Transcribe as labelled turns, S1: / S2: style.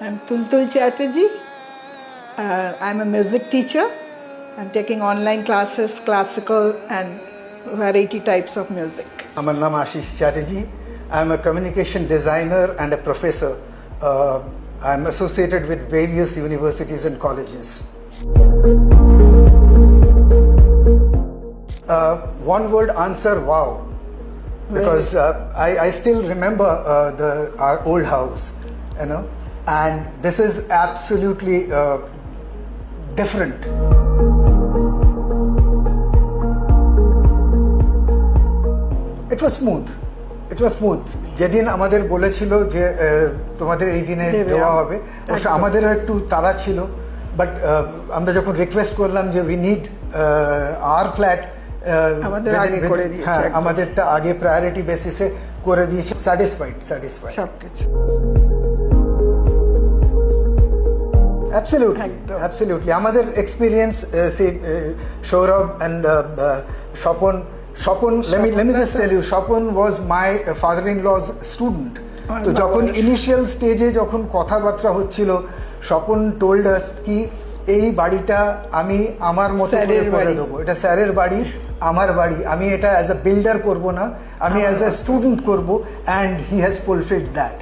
S1: I'm Tultul Chatterjee. I'm a music teacher. I'm taking online classes, classical and variety types of music.
S2: আমার নাম Ashis Chatterjee I'm a communication designer and a professor. I'm associated with various universities and colleges. One word answer, wow. Because I still remember our old house, you know, and this is absolutely different. It was smooth. It was smooth. যেদিন আমাদের বলেছিল যে তোমাদের এই দিনে দেওয়া হবে, অবশ্য আমাদেরও একটু তাড়া ছিল, বাট আমরা যখন রিকোয়েস্ট করলাম যে উই নিড আওয়ার ফ্ল্যাট, হ্যাঁ আমাদেরটা আগে প্রায়োরিটি বেসিসে করে দিয়েছি। স্যাটিসফাইড
S1: সবকিছু
S2: Absolutely. আমাদের experience say Sourav and Shopon, let me just tell you, Shopon was my father-in-law's student. তো যখন ইনিশিয়াল স্টেজে যখন কথাবার্তা হচ্ছিল, Shopon told us কি এই বাড়িটা আমি আমার মতো করে দেবো, এটা স্যারের বাড়ি, আমার বাড়ি, আমি এটা অ্যাজ আ বিল্ডার করবো না, আমি অ্যাজ আ স্টুডেন্ট করবো, and he has fulfilled that.